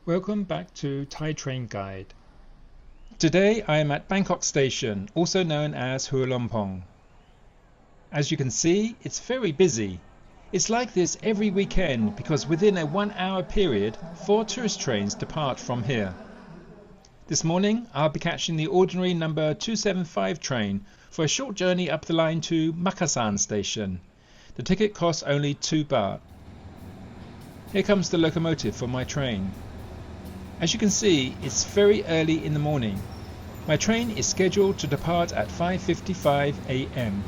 Welcome back to Thai Train Guide. Today I am at Bangkok Station, also known as Hua As you can see, it's very busy. It's like this every weekend because within a 1 hour period, 4 tourist trains depart from here. This morning I'll be catching the ordinary number 275 train for a short journey up the line to Makkasan Station. The ticket costs only 2 baht. Here comes the locomotive for my train. As you can see, it's very early in the morning. My train is scheduled to depart at 5:55 a.m.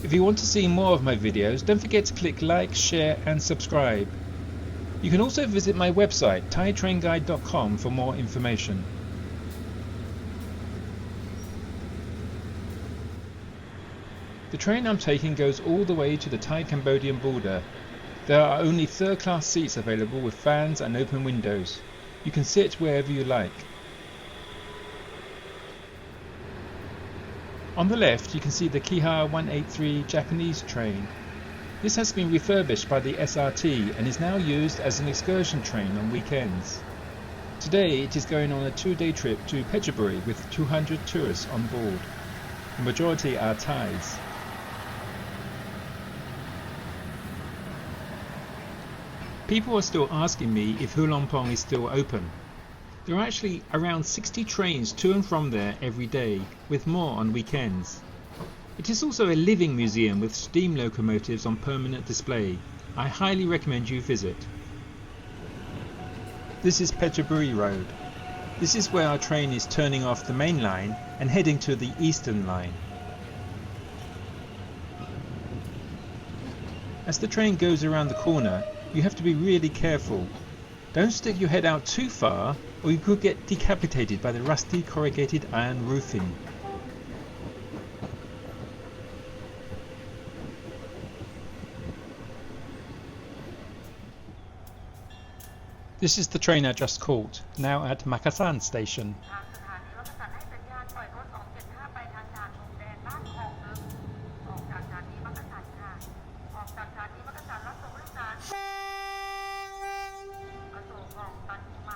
If you want to see more of my videos, don't forget to click like, share and subscribe. You can also visit my website thaitrainguide.com for more information. The train I'm taking goes all the way to the Thai-Cambodian border. There are only third-class seats available with fans and open windows. You can sit wherever you like. On the left you can see the Kiha 183 Japanese train. This has been refurbished by the SRT and is now used as an excursion train on weekends. Today it is going on a 2-day trip to Phetchaburi with 200 tourists on board. The majority are Thais. People are still asking me if Hua Lamphong is still open. There are actually around 60 trains to and from there every day, with more on weekends. It is also a living museum with steam locomotives on permanent display. I highly recommend you visit. This is Phetchaburi Road. This is where our train is turning off the main line and heading to the eastern line. As the train goes around the corner, you have to be really careful. Don't stick your head out too far or you could get decapitated by the rusty corrugated iron roofing. This is the train I just caught, now at Makassan Station.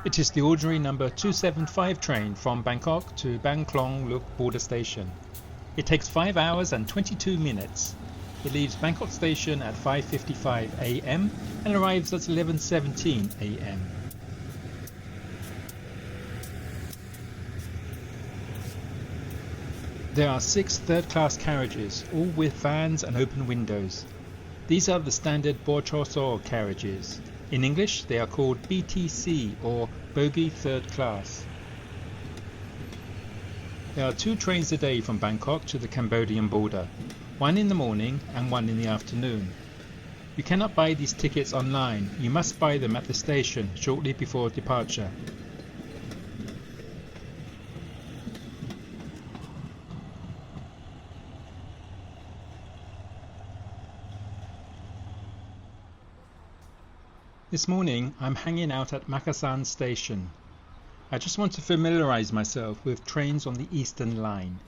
It is the ordinary number 275 train from Bangkok to Bang Klong Luk border station. It takes 5 hours and 22 minutes. It leaves Bangkok Station at 5:55 a.m. and arrives at 11:17 a.m. There are 6 third-class carriages, all with fans and open windows. These are the standard Bochoso carriages. In English, they are called BTC or Bogie Third Class. There are 2 trains a day from Bangkok to the Cambodian border, one in the morning and one in the afternoon. You cannot buy these tickets online, you must buy them at the station shortly before departure. This morning I'm hanging out at Makassan Station. I just want to familiarise myself with trains on the Eastern Line.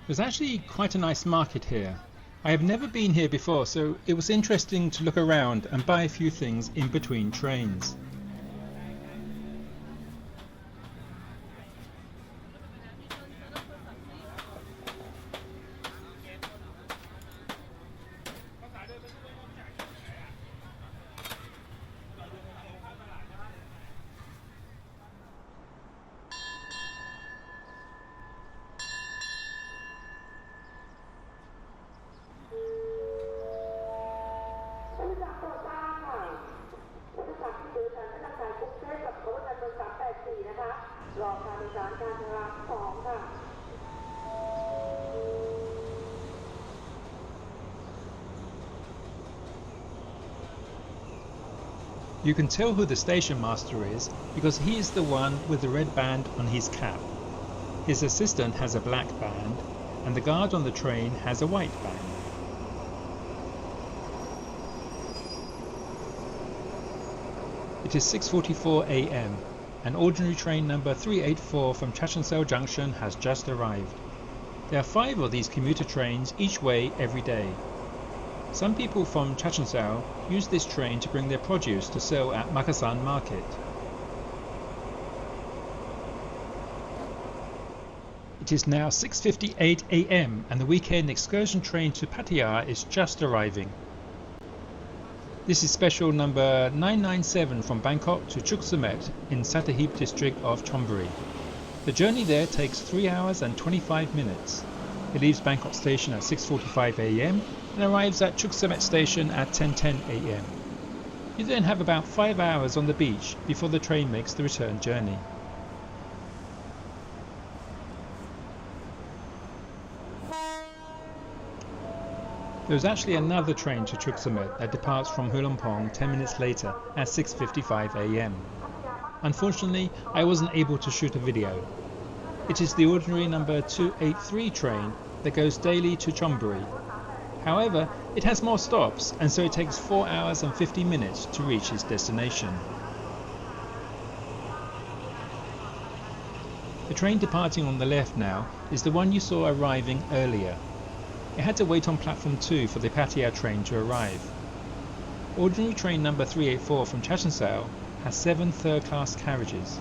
There's actually quite a nice market here. I have never been here before, so it was interesting to look around and buy a few things in between trains. You can tell who the station master is because he is the one with the red band on his cap. His assistant has a black band and the guard on the train has a white band. It is 6:44 a.m. and ordinary train number 384 from Macassan Junction has just arrived. There are 5 of these commuter trains each way every day. Some people from Macassan use this train to bring their produce to sell at Makkasan market. It is now 6:58 AM and the weekend excursion train to Pattaya is just arriving. This is special number 997 from Bangkok to Chuksamet in Sattahip district of Chonburi. The journey there takes 3 hours and 25 minutes. It leaves Bangkok Station at 6:45 AM and arrives at Chuksamet Station at 10:10 AM. You then have about 5 hours on the beach before the train makes the return journey. There is actually another train to Chuksamet that departs from Hulampong 10 minutes later at 6:55 AM. Unfortunately, I wasn't able to shoot a video. It is the ordinary number 283 train that goes daily to Chonburi. However, it has more stops and so it takes 4 hours and 50 minutes to reach its destination. The train departing on the left now is the one you saw arriving earlier. It had to wait on platform 2 for the Pattaya train to arrive. Ordinary train number 384 from Macassan has 7 third-class carriages.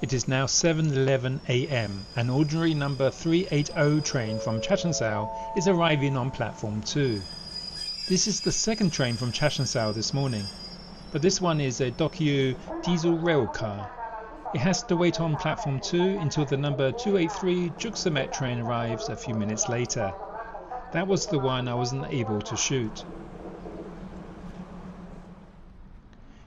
It is now 7:11 AM. An ordinary number 380 train from Macassan is arriving on platform 2. This is the second train from Macassan this morning, but this one is a Dokyu diesel rail car. It has to wait on platform 2 until the number 283 Chuksamet train arrives a few minutes later. That was the one I wasn't able to shoot.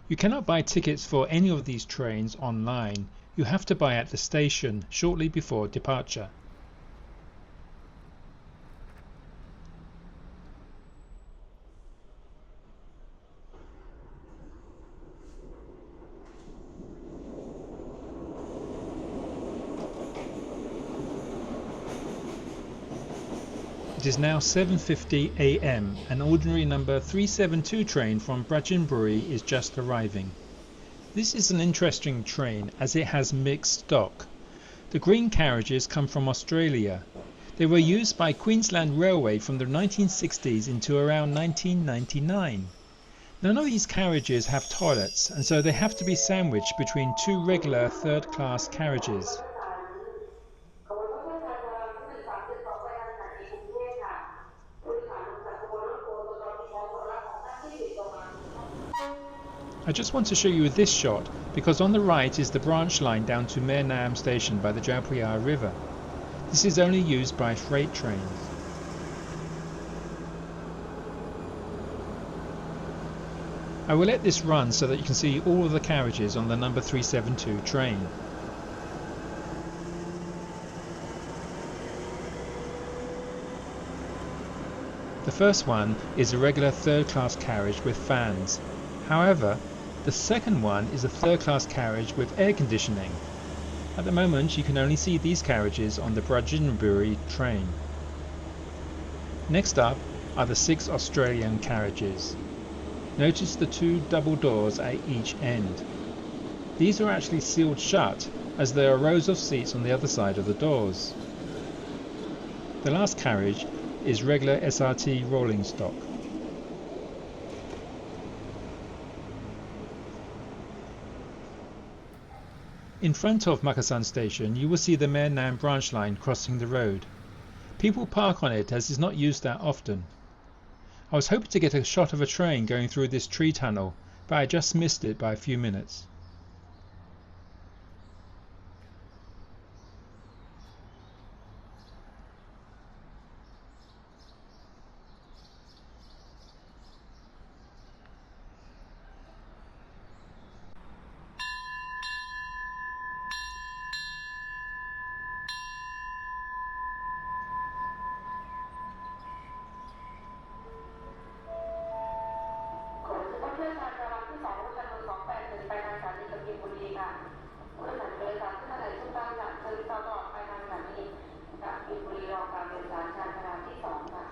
You cannot buy tickets for any of these trains online. You have to buy at the station shortly before departure. It is now 7:50 AM. An ordinary number 372 train from Brajimburi is just arriving. This is an interesting train as it has mixed stock. The green carriages come from Australia. They were used by Queensland Railway from the 1960s into around 1999. None of these carriages have toilets and so they have to be sandwiched between 2 regular third-class carriages. I just want to show you this shot because on the right is the branch line down to Mae Nam Station by the Chao River. This is only used by freight trains. I will let this run so that you can see all of the carriages on the number 372 train. The first one is a regular third-class carriage with fans. However, the second one is a third-class carriage with air conditioning. At the moment you can only see these carriages on the Brajimburi train. Next up are the 6 Australian carriages. Notice the 2 double doors at each end. These are actually sealed shut as there are rows of seats on the other side of the doors. The last carriage is regular SRT rolling stock. In front of Makkasan Station you will see the Mae Nam branch line crossing the road. People park on it as it's not used that often. I was hoping to get a shot of a train going through this tree tunnel, but I just missed it by a few minutes.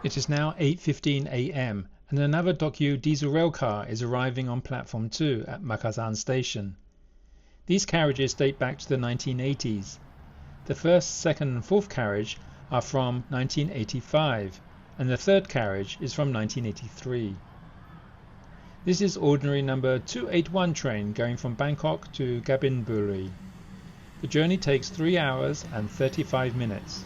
It is now 8:15 a.m. and another Dokkyu diesel rail car is arriving on platform 2 at Makassan Station. These carriages date back to the 1980s. The first, second and fourth carriage are from 1985 and the third carriage is from 1983. This is ordinary number 281 train going from Bangkok to Gabinburi. The journey takes 3 hours and 35 minutes.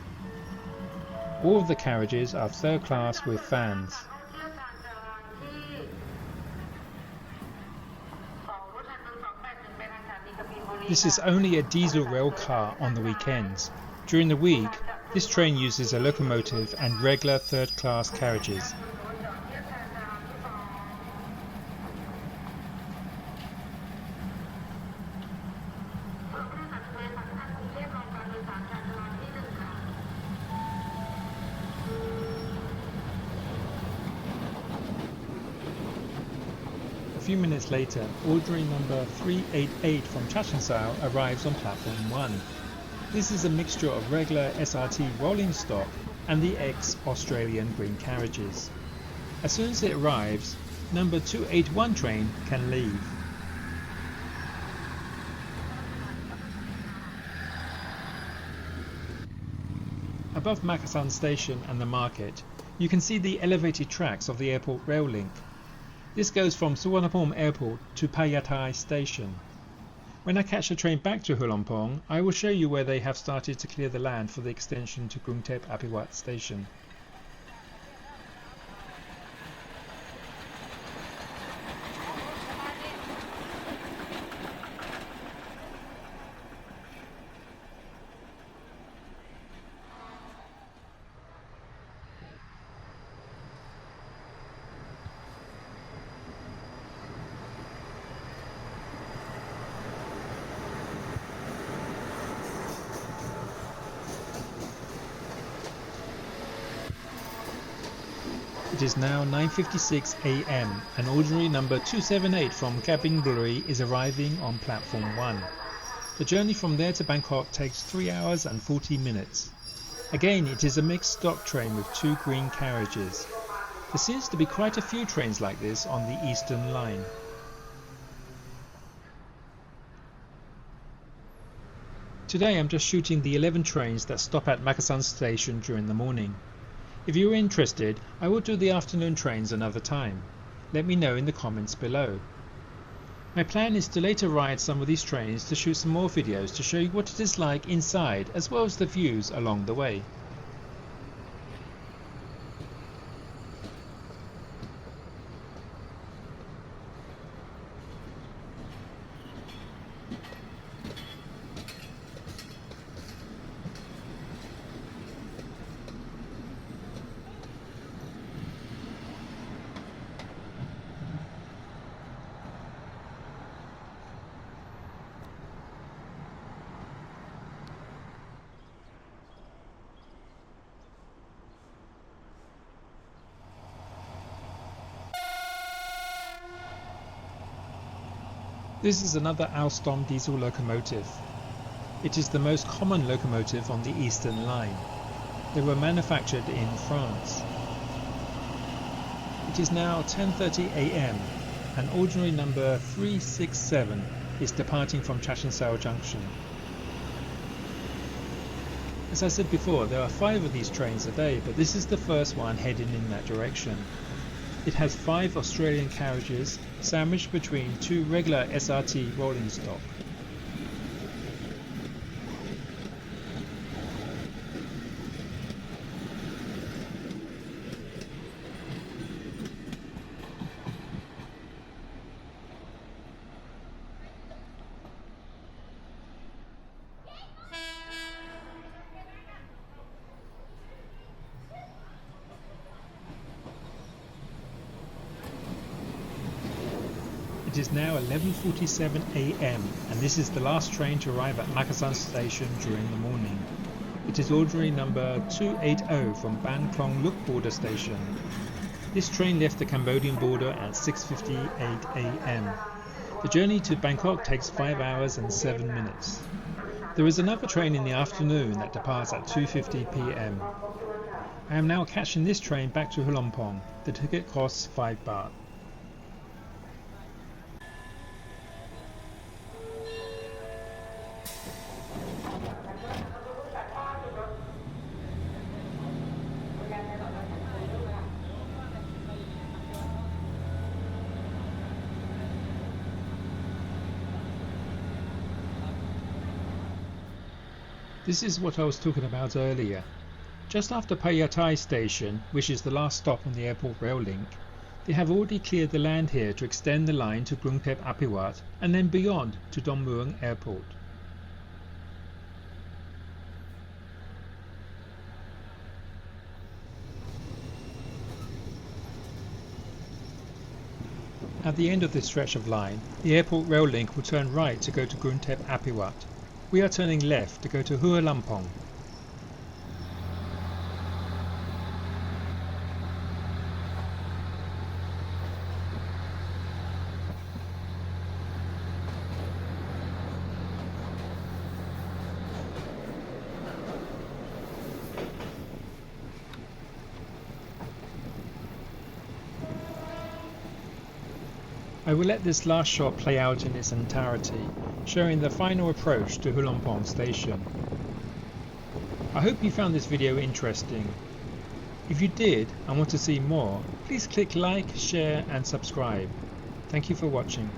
All of the carriages are third class with fans. This is only a diesel rail car on the weekends. During the week, this train uses a locomotive and regular third class carriages. A few minutes later, ordinary number 388 from Macassan arrives on platform 1. This is a mixture of regular SRT rolling stock and the ex-Australian green carriages. As soon as it arrives, number 281 train can leave. Above Makassan Station and the market, you can see the elevated tracks of the airport rail link. This goes from Suvarnabhumi Airport to Payatai Station. When I catch the train back to Hulampong, I will show you where they have started to clear the land for the extension to Krungthep Apiwat Station. It is now 9:56 a.m. and ordinary number 278 from Gabinburi is arriving on platform 1. The journey from there to Bangkok takes 3 hours and 40 minutes. Again, it is a mixed stock train with 2 green carriages. There seems to be quite a few trains like this on the Eastern Line. Today I'm just shooting the 11 trains that stop at Makassan Station during the morning. If you are interested, I will do the afternoon trains another time. Let me know in the comments below. My plan is to later ride some of these trains to shoot some more videos to show you what it is like inside as well as the views along the way. This is another Alstom diesel locomotive. It is the most common locomotive on the Eastern Line. They were manufactured in France. It is now 10:30 a.m. and ordinary number 367 is departing from Chachoengsao Junction. As I said before, there are 5 of these trains a day, but this is the first one heading in that direction. It has 5 Australian carriages sandwiched between 2 regular SRT rolling stock. It is now 11:47 a.m. and this is the last train to arrive at Makkasan Station during the morning. It is ordinary number 280 from Bangkok Look border station. This train left the Cambodian border at 6:58 a.m. The journey to Bangkok takes 5 hours and 7 minutes. There is another train in the afternoon that departs at 2:50 p.m. I am now catching this train back to Hulampong. The ticket costs 5 baht. This is what I was talking about earlier. Just after Payatai Station, which is the last stop on the airport rail link, they have already cleared the land here to extend the line to Krungthep Apiwat and then beyond to Don Mueang Airport. At the end of this stretch of line, the airport rail link will turn right to go to Krungthep Apiwat. We are turning left to go to Hulampong. I will let this last shot play out in its entirety, showing the final approach to Hulampong Station. I hope you found this video interesting. If you did and want to see more, please click like, share and subscribe. Thank you for watching.